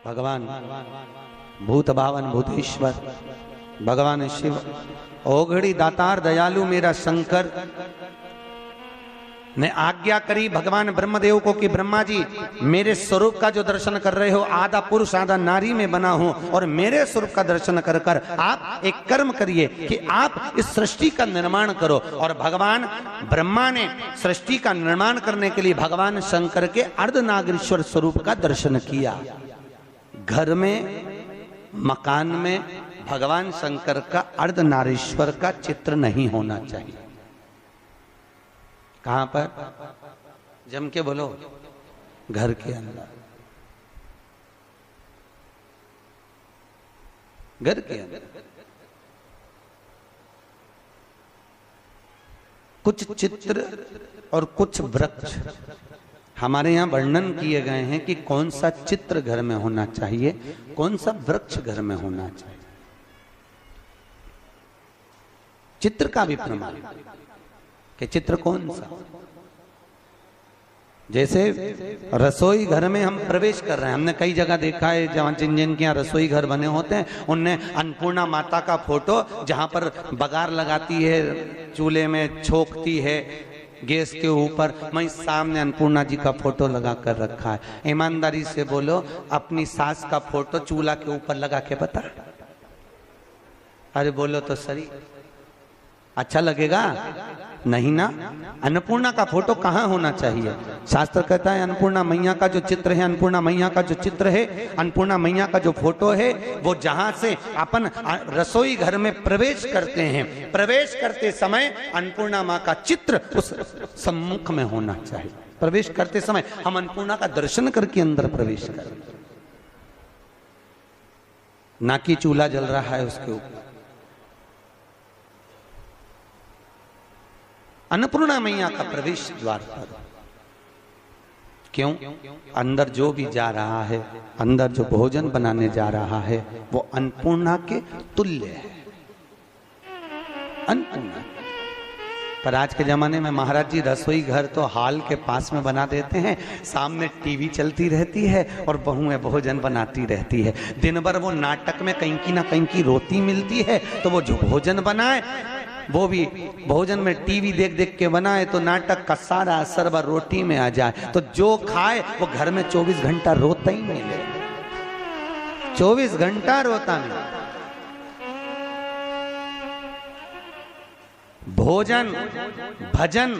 भगवान भूत भावन भूतेश्वर भगवान शिव ओघड़ी दातार दयालु मेरा शंकर ने आज्ञा करी भगवान ब्रह्मदेव को कि ब्रह्मा जी मेरे स्वरूप का जो दर्शन कर रहे हो आधा पुरुष आधा नारी में बना हूं और मेरे स्वरूप का दर्शन कर कर आप एक कर्म करिए कि आप इस सृष्टि का निर्माण करो। और भगवान ब्रह्मा ने सृष्टि का निर्माण करने के लिए भगवान शंकर के अर्धनागेश्वर स्वरूप का दर्शन किया। घर में मकान में भगवान शंकर का अर्धनारीश्वर का चित्र नहीं होना चाहिए। कहां पर? जम के बोलो, घर के अंदर। घर के अंदर कुछ चित्र और कुछ वृक्ष हमारे यहां वर्णन किए गए हैं कि कौन सा चित्र घर में होना चाहिए, कौन सा वृक्ष घर में होना चाहिए। चित्र का भी प्रमाण कि चित्र कौन सा। जैसे रसोई घर में हम प्रवेश कर रहे हैं, हमने कई जगह देखा है जहां जिन जिन के यहाँ रसोई घर बने होते हैं उनने अन्नपूर्णा माता का फोटो जहां पर बगार लगाती है, चूल्हे में छोकती है गैस के ऊपर, वहीं सामने अन्नपूर्णा जी का फोटो लगा कर रखा है। ईमानदारी से बोलो, अपनी सास का फोटो चूल्हा के ऊपर लगा के बता। अरे बोलो तो सही, अच्छा लगेगा? नहीं ना। अन्नपूर्णा का फोटो कहाँ होना चाहिए? शास्त्र कहता है अन्नपूर्णा मैया का जो चित्र है, अन्नपूर्णा मैया का जो चित्र है, अन्नपूर्णा मैया का जो फोटो है, वो जहां से अपन रसोई घर में प्रवेश करते हैं, प्रवेश करते समय अन्नपूर्णा माँ का चित्र उस सम्मुख में होना चाहिए। प्रवेश करते समय हम अन्नपूर्णा का दर्शन करके अंदर प्रवेश करें, ना कि चूल्हा जल रहा है उसके ऊपर। अन्नपूर्णा मैया का प्रवेश द्वार पर क्यों? अंदर जो भी जा रहा है, अंदर जो भोजन बनाने जा रहा है, वो अन्नपूर्णा के तुल्य है। अन्नपूर्णा। पर आज के जमाने में महाराज जी रसोई घर तो हॉल के पास में बना देते हैं, सामने टीवी चलती रहती है और बहुएं भोजन बनाती रहती है। दिन भर वो नाटक में कहीं ना कहीं की रोटी मिलती है, तो वो जो भोजन बनाए वो भी भोजन में टीवी देख देख के बनाए तो नाटक का सारा असर रोटी में आ जाए, तो जो खाए वो घर में 24 घंटा रोता ही नहीं ले, 24 घंटा रोता नहीं। भोजन, भजन,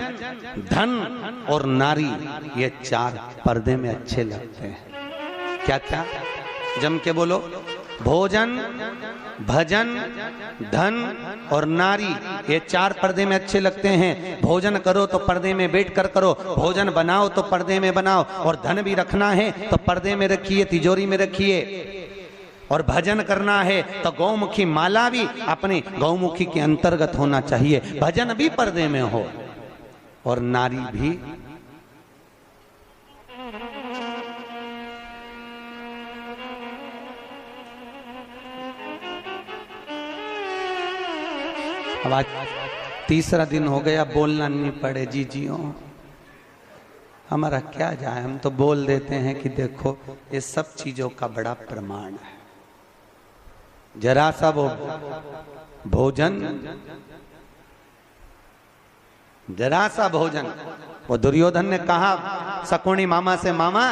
धन और नारी, ये चार पर्दे में अच्छे लगते हैं। क्या क्या? जम के बोलो। भोजन, भजन, धन और नारी, ये चार पर्दे में अच्छे लगते हैं। भोजन करो तो पर्दे में बैठ कर करो, भोजन बनाओ तो पर्दे में बनाओ, और धन भी रखना है तो पर्दे में रखिए, तिजोरी में रखिए। और भजन करना है तो गौमुखी माला भी अपने गौमुखी के अंतर्गत होना चाहिए, भजन भी पर्दे में हो और नारी भी। अब आज तीसरा दिन हो गया, बोलना नहीं पड़े जीजियों, हमारा क्या जाए, हम तो बोल देते हैं कि देखो ये सब चीजों का बड़ा प्रमाण है। जरा सा वो भोजन, जरा सा भोजन, वो दुर्योधन ने कहा शकुनी मामा से, मामा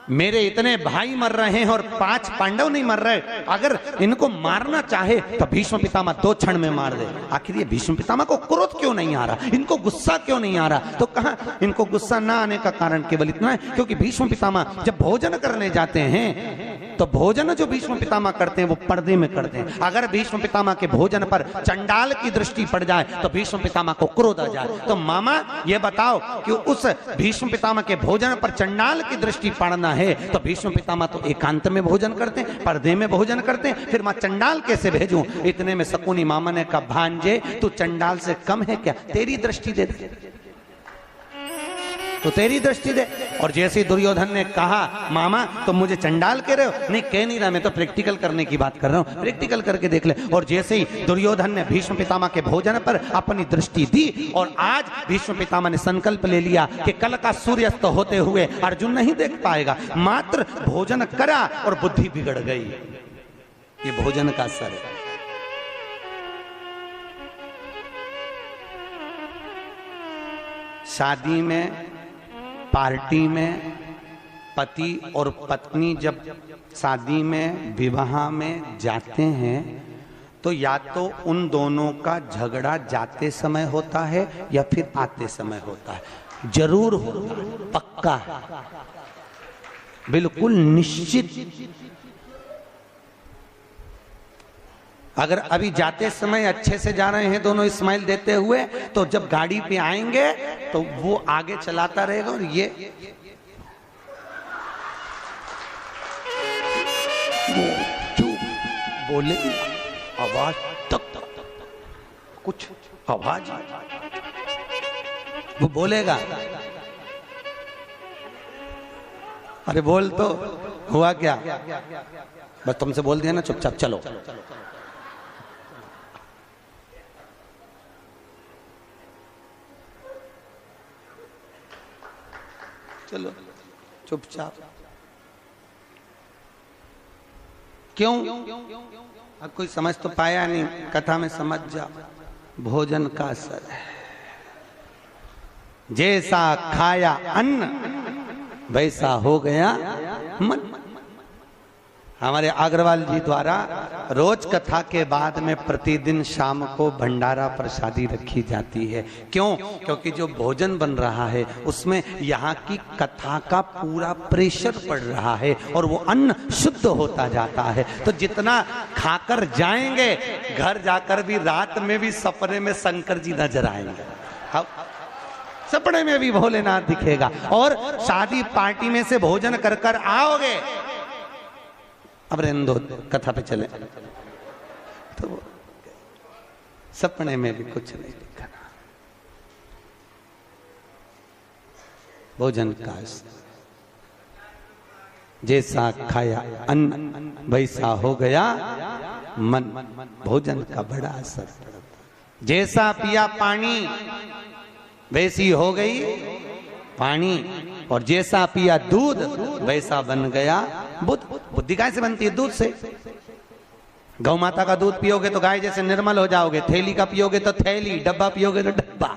मेरे इतने भाई मर रहे हैं और 5 पांडव नहीं मर रहे, अगर इनको मारना चाहे तो भीष्म पितामह 2 क्षण में मार दे। आखिर ये भीष्म पितामह को क्रोध क्यों नहीं आ रहा, इनको गुस्सा क्यों नहीं आ रहा? तो कहा इनको गुस्सा ना आने का कारण केवल इतना है क्योंकि भीष्म पितामह जब भोजन करने जाते हैं तो भोजन जो भीष्म पितामह करते हैं वो पर्दे में करते हैं। अगर भीष्म पितामह के भोजन पर चंडाल की दृष्टि पड़ जाए तो भीष्म पितामह को क्रोध आ जाए। तो मामा ये बताओ कि उस भीष्म पितामह के भोजन पर चंडाल की दृष्टि पड़ना है तो भीष्म पितामह तो एकांत में भोजन करते हैं, पर्दे में भोजन करते हैं, फिर मैं चंडाल कैसे भेजूं? इतने में शकुनी मामा ने कहा, भांजे तू चंडाल से कम है क्या, तेरी दृष्टि दे दे। तो तेरी दृष्टि दे। और जैसे दुर्योधन ने कहा मामा तुम मुझे चंडाल कह रहे हो, नहीं कह नहीं रहा, मैं तो प्रैक्टिकल करने की बात कर रहा हूं, प्रैक्टिकल करके देख ले। और जैसे ही दुर्योधन ने भीष्म पितामह के भोजन पर अपनी दृष्टि दी और आज भीष्म पितामह ने संकल्प ले लिया कि कल का सूर्यास्त होते हुए अर्जुन नहीं देख पाएगा, मात्र भोजन करा और बुद्धि बिगड़ गई। ये भोजन का असर है। शादी में, पार्टी में पति और पत्नी जब शादी में, विवाह में जाते हैं तो या तो उन दोनों का झगड़ा जाते समय होता है या फिर आते समय होता है। जरूर होता है, पक्का है, बिल्कुल निश्चित। अगर अभी जाते समय अच्छे से जा रहे हैं दोनों स्माइल देते हुए, तो जब गाड़ी पे आएंगे तो वो आगे चलाता रहेगा और ये चुप बोले, आवाज तक कुछ आवाज वो बोलेगा, अरे बोल तो हुआ क्या, बस तुमसे बोल दिया ना चुपचाप चलो। चलो चुपचाप। क्यों? अब कोई समझ तो पाया नहीं, कथा में समझ जा। भोजन का असर है। जैसा खाया अन्न वैसा हो गया मन। हमारे अग्रवाल जी द्वारा रोज कथा के बाद में प्रतिदिन शाम को भंडारा प्रसादी रखी जाती है। क्यों? क्योंकि जो भोजन बन रहा है उसमें यहाँ की कथा का पूरा प्रेशर पड़ रहा है और वो अन्न शुद्ध होता जाता है। तो जितना खाकर जाएंगे, घर जाकर भी रात में भी सपने में शंकर जी नजर आएंगे, सपने में भी भोलेनाथ दिखेगा। और शादी पार्टी में से भोजन कर कर आओगे, अब रहने दो, कथा पे चले, तो सपने में भी कुछ नहीं दिखना। भोजन का जैसा खाया अन्न वैसा हो गया मन। भोजन का बड़ा असर पड़ता। जैसा पिया पानी वैसी हो गई पानी, और जैसा पिया दूध वैसा बन गया बुद्ध। बुद्धि गाय से बनती है? दूध से। गौ माता का दूध पियोगे तो गाय जैसे निर्मल हो जाओगे, थैली का पियोगे तो थैली, डब्बा पियोगे तो डब्बा।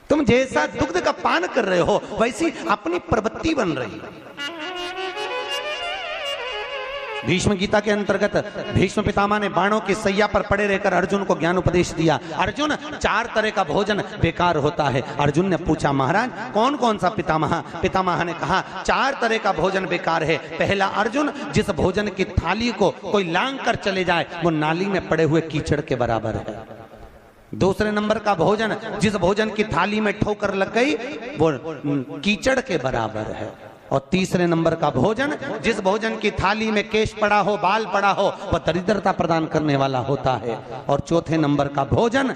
तुम जैसा दुग्ध का पान कर रहे हो वैसी अपनी प्रवृत्ति बन रही है। भीष्म गीता के अंतर्गत भीष्म पितामह ने बाणों की सैया पर पड़े रहकर अर्जुन को ज्ञान उपदेश दिया। अर्जुन, 4 तरह का भोजन बेकार होता है। अर्जुन ने पूछा महाराज कौन कौन सा पितामह? पितामह ने कहा 4 तरह का भोजन बेकार है। पहला, अर्जुन, जिस भोजन की थाली को कोई लांग कर चले जाए वो नाली में पड़े हुए कीचड़ के बराबर है। दूसरे नंबर का भोजन, जिस भोजन की थाली में ठोकर लग गई वो कीचड़ के बराबर है। और तीसरे नंबर का भोजन, जिस भोजन की थाली में केश पड़ा हो, बाल पड़ा हो, वह दरिद्रता प्रदान करने वाला होता है। और चौथे नंबर का भोजन,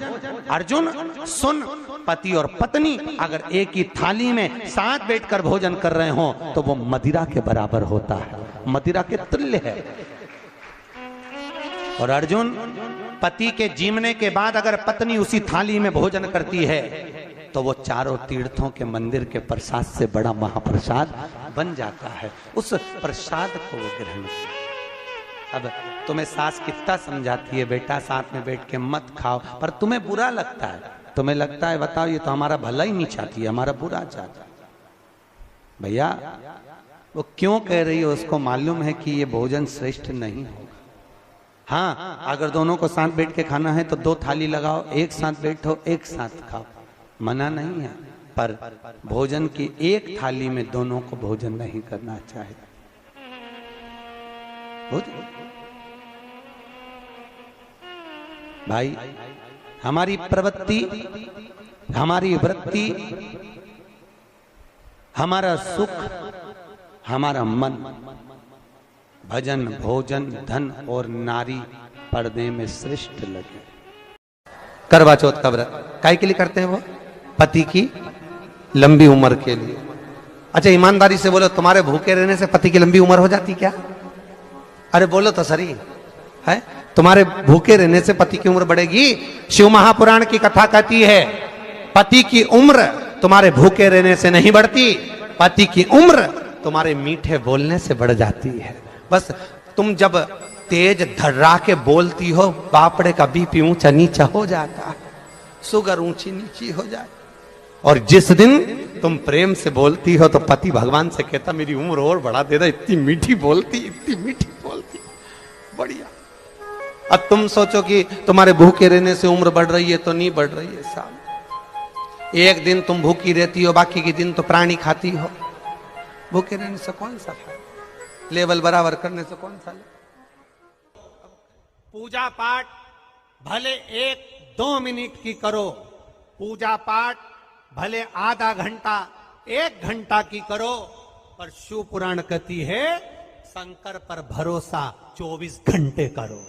अर्जुन सुन, पति और पत्नी अगर एक ही थाली में साथ बैठकर भोजन कर रहे हो तो वो मदिरा के बराबर होता है, मदिरा के तुल्य है। और अर्जुन, पति के जीवने के बाद अगर पत्नी उसी थाली में भोजन करती है तो वो चारों तीर्थों के मंदिर के प्रसाद से बड़ा महाप्रसाद बन जाता है। उस प्रसाद को वो ग्रहण करता। अब तुम्हें सास कितना समझाती है, बेटा साथ में बैठ के मत खाओ, पर तुम्हें बुरा लगता है। तुम्हें लगता है बताओ ये तो हमारा भला ही नहीं चाहती है, हमारा बुरा चाहता है। भैया वो क्यों कह रही है, उसको मालूम है कि ये भोजन श्रेष्ठ नहीं होगा। हाँ, अगर दोनों को साथ बैठ के खाना है तो 2 थाली लगाओ, एक साथ बैठो, एक साथ खाओ, मना नहीं है। पर भोजन की एक थाली में दोनों को भोजन नहीं करना चाहिए। भाई, हमारी प्रवृत्ति, हमारी वृत्ति, हमारा सुख, हमारा मन भजन, भोजन, धन और नारी पर्दे में श्रेष्ठ लगे। करवा चौथ का व्रत काहे के लिए करते हैं? वो पति की लंबी उम्र के लिए। अच्छा ईमानदारी से बोलो, तुम्हारे भूखे रहने से पति की लंबी उम्र हो जाती क्या? अरे बोलो तो सही है, तुम्हारे भूखे रहने से पति की उम्र बढ़ेगी? शिव महापुराण की कथा कहती है पति की उम्र तुम्हारे भूखे रहने से नहीं बढ़ती, पति की उम्र तुम्हारे मीठे बोलने से बढ़ जाती है। बस तुम जब तेज धर्रा के बोलती हो, बापड़े का बीपी ऊंचा नीचा हो जाता है, शुगर ऊंची नीची हो जाए। और जिस दिन तुम प्रेम से बोलती हो तो पति भगवान से कहता मेरी उम्र और बढ़ा देता, इतनी मीठी बोलती, इतनी मीठी बोलती, बढ़िया। अब तुम सोचो कि तुम्हारे भूखे रहने से उम्र बढ़ रही है, तो नहीं बढ़ रही है साहब। एक दिन तुम भूखी रहती हो, बाकी के दिन तो प्राणी खाती हो। भूखे रहने से कौन सा फायदा, लेवल बराबर करने से कौन सा? पूजा पाठ भले 1-2 मिनट की करो, पूजा पाठ भले आधा घंटा 1 घंटा की करो, पर शिव पुराण कहती है शंकर पर भरोसा 24 घंटे करो।